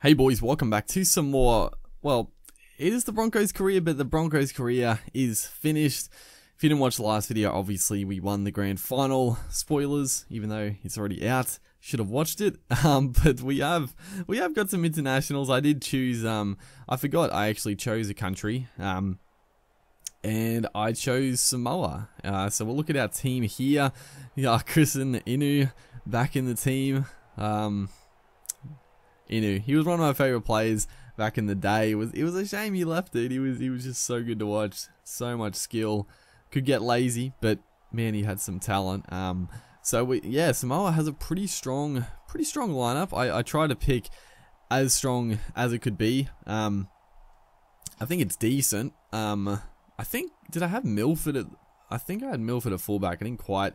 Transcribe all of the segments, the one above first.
Hey boys, welcome back to some more, well, it is the Broncos' career, but the Broncos' career is finished. If you didn't watch the last video, obviously we won the grand final. Spoilers, even though it's already out, should have watched it. But we have got some internationals. I did choose, I forgot I actually chose a country, and I chose Samoa. So we'll look at our team here. Chris and Inu back in the team. Inu, he was one of my favorite players back in the day. It was a shame he left it. He was just so good to watch. So much skill. Could get lazy, but man, he had some talent. Samoa has a pretty strong lineup. I tried to pick as strong as it could be. I think it's decent. I think, did I have Milford at, I think I had Milford at fullback. I didn't quite,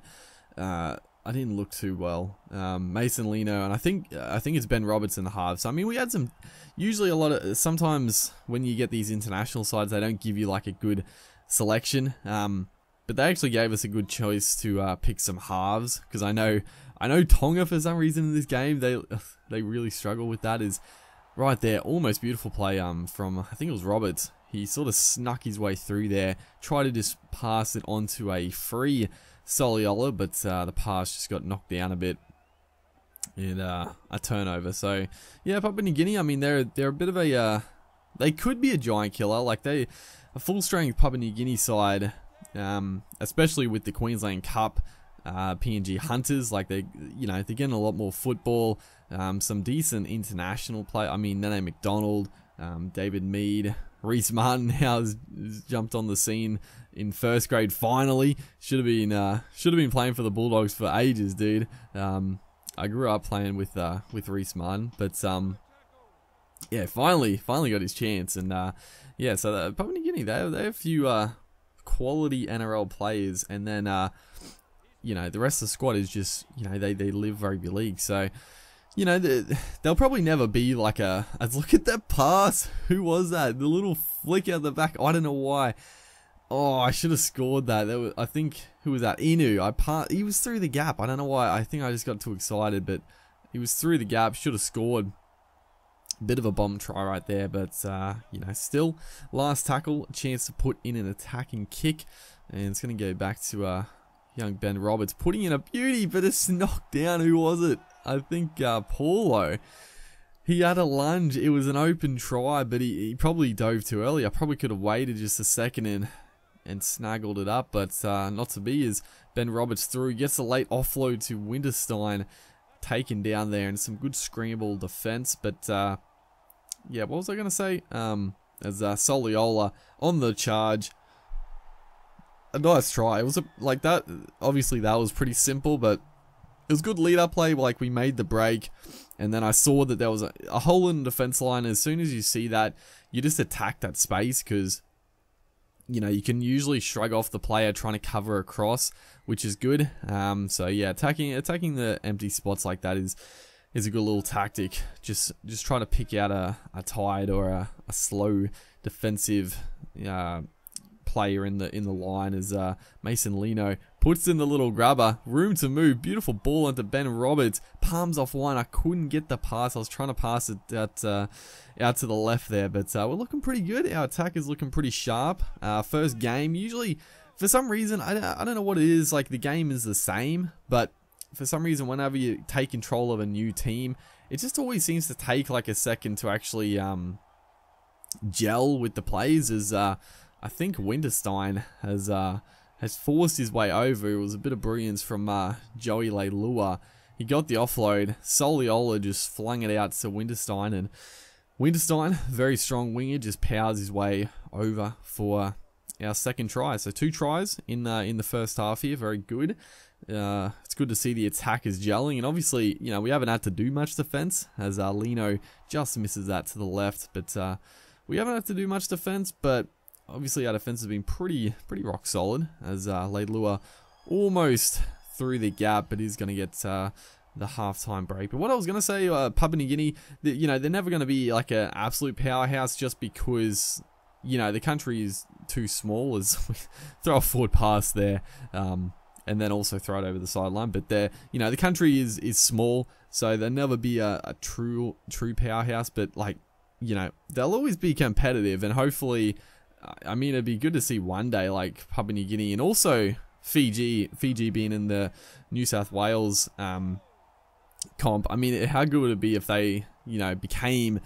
I didn't look too well. Mason Lino, and I think it's Ben Roberts in the half. So I mean, we had some, usually a lot of, sometimes when you get these international sides, they don't give you like a good selection. But they actually gave us a good choice to pick some halves, because I know Tonga for some reason in this game they really struggle with that. Is right there, almost beautiful play from, I think it was Roberts. He sort of snuck his way through there, tried to just pass it onto a free Soliola, but the pass just got knocked down a bit, and a turnover. So yeah, Papua New Guinea, I mean, they're a bit of a they could be a giant killer. Like a full strength Papua New Guinea side, especially with the Queensland Cup, PNG Hunters, like they're getting a lot more football, some decent international play. I mean, Nene McDonald, David Mead, Reece Martin now has jumped on the scene in first grade. Finally, should have been playing for the Bulldogs for ages, dude. I grew up playing with Reece Martin, but yeah, finally got his chance. And yeah, so Papua New Guinea, they have a few quality NRL players, and then the rest of the squad is just they live rugby league. So they'll probably never be like look at that pass. Who was that? The little flick out the back. I don't know why. Oh, I should have scored that. I think, who was that? Inu. He was through the gap. I don't know why. I think I just got too excited, but he was through the gap. Should have scored. Bit of a bomb try right there, but still last tackle, chance to put in an attacking kick, and it's going to go back to young Ben Roberts, putting in a beauty, but it's knocked down. Who was it? I think Paulo. He had a lunge. It was an open try, but he probably dove too early. I probably could have waited just a second and snaggled it up, but not to be. As Ben Roberts through, gets a late offload to Winterstein, taken down there, and some good scramble defense. But yeah, what was I going to say? As Soliola on the charge. A nice try. It was like that. Obviously, that was pretty simple, but it was good lead-up play. Like, we made the break, and then I saw that there was a hole in the defense line. As soon as you see that, you just attack that space, because you can usually shrug off the player trying to cover across, which is good. So yeah, attacking the empty spots like that is a good little tactic. Just try to pick out a tired or a slow defensive player in the line, as Mason Lino puts in the little grubber, room to move, beautiful ball onto Ben Roberts, palms off one. I couldn't get the pass. I was trying to pass it out to the left there, but we're looking pretty good. Our attack is looking pretty sharp. First game, usually for some reason, I don't know what it is, like the game is the same, but for some reason whenever you take control of a new team, it just always seems to take like a second to actually gel with the players. As I think Winterstein has forced his way over. It was a bit of brilliance from Joey Leilua. He got the offload. Soliola just flung it out to Winterstein, and Winterstein, very strong winger, just powers his way over for our second try. So 2 tries in the first half here. Very good. It's good to see the attack is gelling, and obviously we haven't had to do much defense, as Lino just misses that to the left. But we haven't had to do much defense, but obviously our defense has been pretty rock solid, as Leilua almost through the gap, but he's going to get the halftime break. But what I was going to say, Papua New Guinea, they're never going to be like an absolute powerhouse, just because the country is too small. As we throw a forward pass there, and then also throw it over the sideline. But they're, the country is small, so they'll never be a true powerhouse. But like, they'll always be competitive, and hopefully, I mean, it'd be good to see one day like Papua New Guinea and also Fiji being in the New South Wales comp. I mean, how good would it be if they, became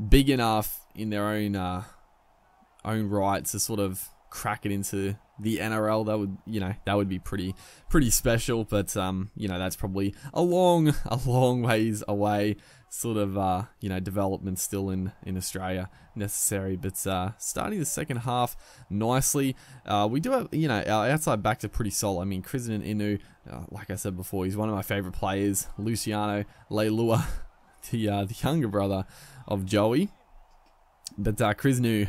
big enough in their own right to sort of crack it into the NRL? That would be pretty special. But that's probably a long ways away. Sort of development still in Australia necessary. But starting the second half nicely, we do have our outside backs are pretty solid. I mean, Kristen Inu, like I said before, he's one of my favorite players. Luciano Leilua, the younger brother of Joey. But Kristen Inu,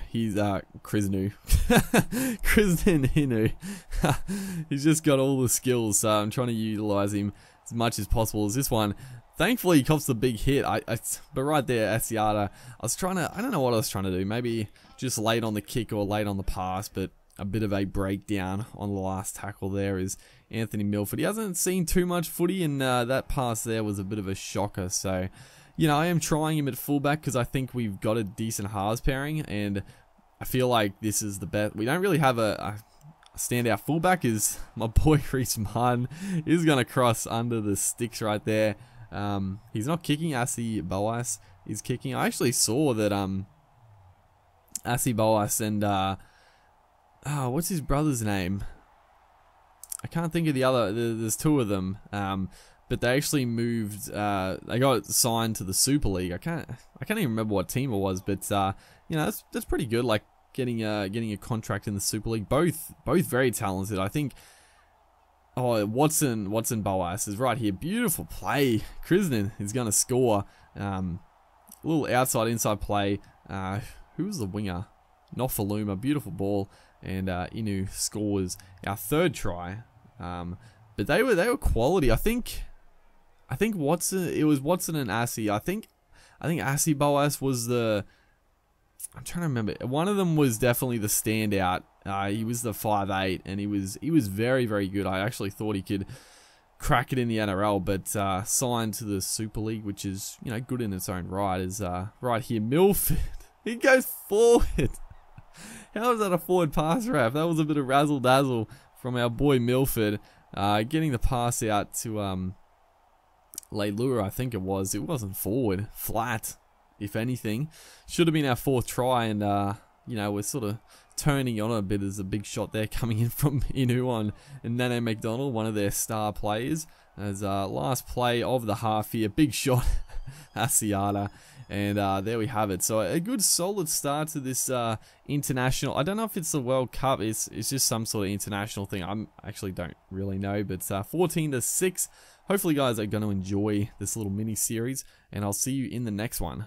he's just got all the skills. So I'm trying to utilize him as much as possible. As this one, thankfully, he cops the big hit. But right there, Asiata, I don't know what I was trying to do. Maybe just late on the kick or late on the pass, but a bit of a breakdown on the last tackle there is Anthony Milford. He hasn't seen too much footy, and that pass there was a bit of a shocker. So, I am trying him at fullback because I think we've got a decent halves pairing, and I feel like this is the best. We don't really have a standout fullback. Is my boy Reece Martin. He's going to cross under the sticks right there. He's not kicking. Asi Boas is kicking. I actually saw that Asi Boas and what's his brother's name? I can't think of the other. There's two of them. But they actually moved. They got signed to the Super League. I can't even remember what team it was. But that's pretty good. Like getting a contract in the Super League. Both very talented. I think. Oh, Watson Boas is right here. Beautiful play. Kristen is going to score. A little inside play. Who was the winger? Nofaluma. Beautiful ball. And Inu scores our third try. But they were quality. I think Watson. It was Watson and Asi. I think Asi Boas was the. I'm trying to remember. One of them was definitely the standout. He was the 5'8", and he was very, very good. I actually thought he could crack it in the NRL, but signed to the Super League, which is good in its own right. Is right here, Milford. He goes forward. How is that a forward pass, Raf? That was a bit of razzle dazzle from our boy Milford, getting the pass out to Leilua. I think it was. It wasn't forward, flat. If anything, should have been our fourth try, and we're sort of turning on a bit. There's a big shot there coming in from Inu and Nene McDonald, one of their star players. As last play of the half here, big shot, Asiata, and there we have it. So a good solid start to this international. I don't know if it's the World Cup. It's just some sort of international thing. I actually don't really know, but 14-6. Hopefully, guys are going to enjoy this little mini series, and I'll see you in the next one.